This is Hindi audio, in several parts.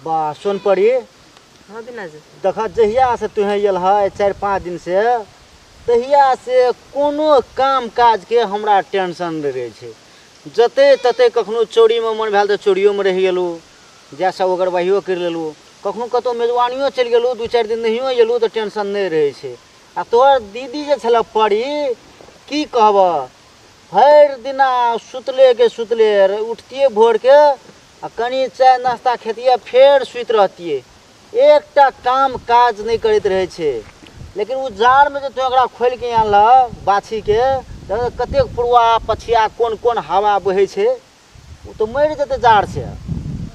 बा सुन पड़ी हाँ बिना जी देखा जहिया से तुहें यल है 4-5 दिन से तहिया से कोनो काम काज के हमरा टेंशन नहीं रहे छे। जते तते कखनो चोरी में मन भेल तो चोरियो में रह गेलू, जैसा ओगरवाहियो कर लेलू, कखनो कतो मेजबानियो चल गेलू, 2-4 दिन नहियो एलू तो टेंशन नहीं रहे छे। आ तोहर दीदी जे छल पड़ी की कहब, भर दिना सुतले के सुतले उठतिए भोर के आ कनी चाय नाश्ता खेतिए फेर सुत रहतिए, एकटा काम काज नहीं करते रहे छे। लेकिन वो जाड़ में जो तू एकरा खोल के आनल बाछी के कतेक पुरवा पछिया कोन कोन हवा बहे छे, वो तो मर जते जाड़ से।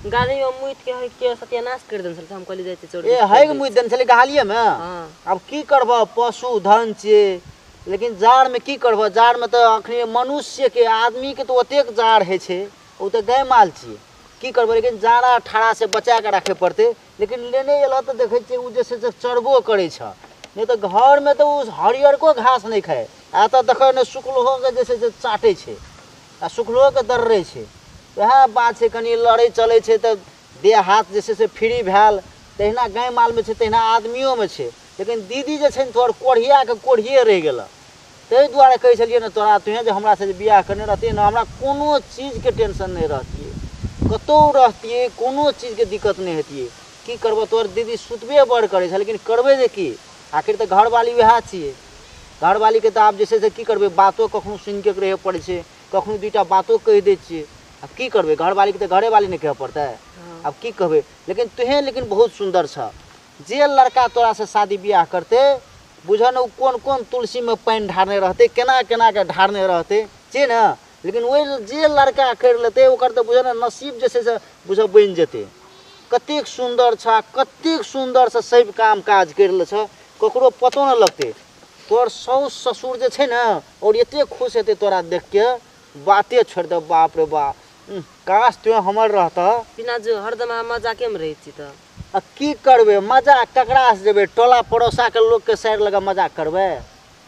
गाड़ी में मुइत के सत्यानाश कर देन सर हम कहली जाते चोरी ए है मुइत देन छले गालिए में। हां अब की करब, पशु धन छे, लेकिन जाड़ में की करब, जाड़ में तो अखनी मनुष्य के आदमी के तो ओतेक जाड़ है छे, वो तो गाय माल छे, की करब। लेकिन जाड़ा ठाड़ा से बचा के रखे पड़ते। लेकिन लेने अला तो देखे छे उ जैसे चरबो करे छ, नहीं तो घर में तो उस हरियर को घास नहीं खाए। आ तो देख ने शुक्लो के जैसे चाटे छे आ शुक्लो के दर्रे छे। वह बात है, कनी लड़े चले छे तो देह हाथ जैसे से फ्री भेल, तहिना गाय माल में छे तहिना आदमियों में छे। लेकिन दीदी जे छे तोहर कोढ़िया के कोढ़िए रह गेल, ताहि दुआरे कहे छलिए न तोरा तुहे जे हमरा से बियाह करने रहती न हमरा कोनो चीज के टेंशन नहीं रहती, कतौ रहती कोनो चीज के दिक्कत नहीं होती। की करब, तोहर दीदी सुतबे बड़ करे छे, लेकिन करबे जे की, आखिर तो घर वाली वह छिए। घर वाली के तो आप जैसे से की करबे, बातो कखनो सुन के रहे पड़े छे, कखनो 2टा बातो कह दे छिए। अब की करबे, घर वाली के तो घरे वाली नहीं कह पड़ता है। अब की कहबे, लेकिन तुहे लेकिन बहुत सुंदर छ। जे लड़का तोरा से शादी ब्याह करते बुझन उ कौन कौन तुलसी में पानी ढारने रहते, केना केना के ढारने रहते छे न। लेकिन वही जे लड़का कर लेते ओकर तो बुझन नसीब जैसे से बुझ बन जेते। कतेक सुंदर छ, कतेक सुंदर से सब काम काज कर ले छ, ककरो पतो न लगते। तोर साउस ससुर जे छे न और एते खुश हेते तोरा देख के, बाते छोड़ दे, बाप रे बाप, काश तू हमर रहता। बिना जो हरदम मजाके में रही छी त की करबे, मजाक ककरा से देबे, टोला पड़ोसा के लोग के सैर लगा मजाक करबे।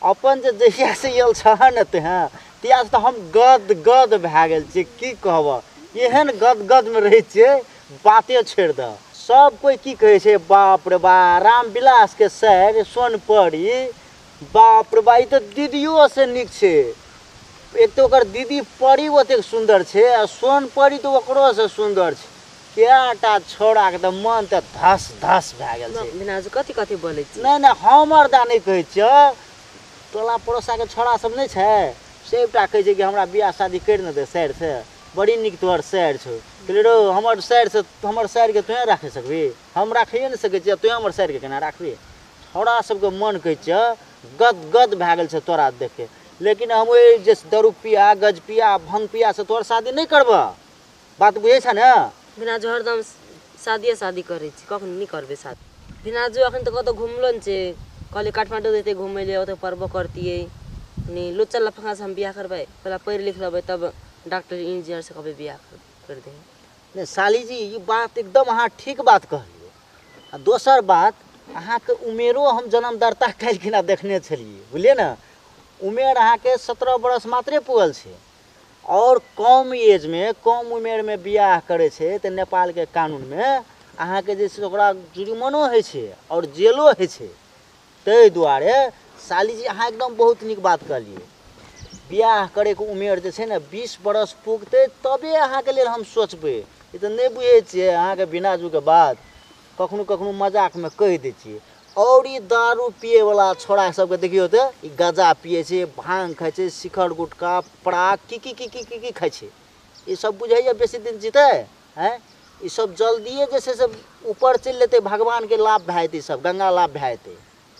अपन जे जहिया से यल छ न तेहा तिया से तो हम गद गद भए गेल छी। की कहब, एहन गद गद में रहे छे, बाते छोड़ द। सब कोई की कहे छे, बाप रे बा रामविलास के सैर सोन पड़ी, बाप रे बा ई तो दीदियों से निक छे। एक तो ओकर दीदी पड़ी ओतेक सुंदर छे, आ सोन पड़ी तो ओकरो से सुंदर छे। केटा छोड़ा के तो मन तो धस धस भए गेल छे। बिना जो कथी कथी बोले छी। नहीं नहीं हमर दा नहीं कहे छ, टोला पड़ोसा के छोड़ा सब नहीं छे, सबटा कहे छे कि हमरा बियाह शादी कर न दे सैर से, बड़ी निक तोहर सैर छो। कहले रो हमर सैर से, हमर सैर के तुहे राखे सकबी, हम राखिए नहीं सके छी, तुहे हमर सैर के केना राखबी। छोड़ा सबके मन कहे छ गद गद भए गेल छे तोरा देख के। लेकिन हम ओइ जे दारू पिया गज पिया भंग पिया से तोहर शादी नहीं करब, बात बुझे छ न। बिना जो हरदम शादी करे छी, कखन नहीं करबे शादी। बिना जो अखन तो कतो घुमलो न छे, कहले काठमांडू देते घूमे ले, ओते पर्व करतिए नी लोचल लफंगा से हम बियाह करबे, पहला पढ़ लिख लेबे तब डॉक्टर इंजीनियर से कबे बियाह कर दे। नहीं साली जी ये बात एकदम अहाँ ठीक बात कहलिए। आ दोसर बात, अहाँ के उमेरो हम जन्मदर्ता कैलखिन देखने छलिए, बुझलिए न। उमेर अहाँ के 17 बरस मात्रे पुगल छे, और कम एज में कम उमेर में बियाह करे छे तो नेपाल के कानून में अहाँ के जे ओकरा जुर्मानो है छे और जेलो है छे। ताहि दुआरे साली जी अहाँ एकदम बहुत निक बात कहलिए। बियाह करे के उमेर जे छे न 20 बरस पुगते तबे अहाँ के लेल हम सोचबे। ये तो नहीं बुझे छे अहाँ के बिना जू के बात कखनो कखनो मजाक में कह दे छिए। और ये दारू पिए वाला छोड़ा सबके देखियो तो ई गजा पिए छे, भांग खाए छे, शिखर गुटका पराग की खाए छे। ये सब बुझाइए बेसी दिन जीते हैं, ये सब जल्दिए जैसे सब ऊपर चल लेते, भगवान के लाभ भए जेते, सब गंगा लाभ भए जेते,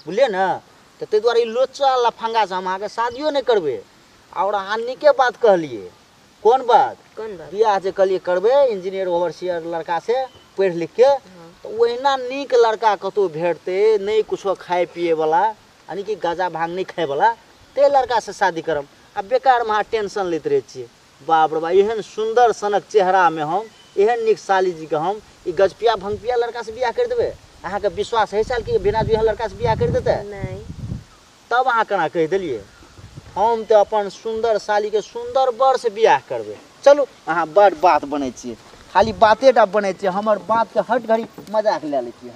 बुझलिए न। तो ताहि दुआरे लोचा लफंगा से हम अहाँ के शादियो नहीं करबे। और अहाँ नीके बात कहलिए। कौन बात बियाह जे कहलिए करबे इंजीनियर ओवरसियर लड़का से पढ़ लिख के, तो ओहिना नीक लड़का कतो भेटते, नहीं कुछो खाए पिए वाला, यानी कि गाजा भांग नहीं खाए वाला, ते लड़का से शादी करब। अब बेकार में टेंशन लेते रहे छे। बाप रे बा एहन सुंदर सनक चेहरा में हम, एहन निक साली जी के हम ई गजपिया भंगपिया लड़का से बियाह कर देबे। अहाँ के विश्वास है साल कि बिना बियाह लड़का से बियाह कर देते? नहीं। तब अहाँ केना कह दिलिए? हम तो अपन सुंदर साली के सुंदर बर से बियाह करबे। चलू अहाँ बड़ बात बने छिए। खाली बाते टा बने छै, हमर बात के हट घड़ी मजाक ले ले छियै।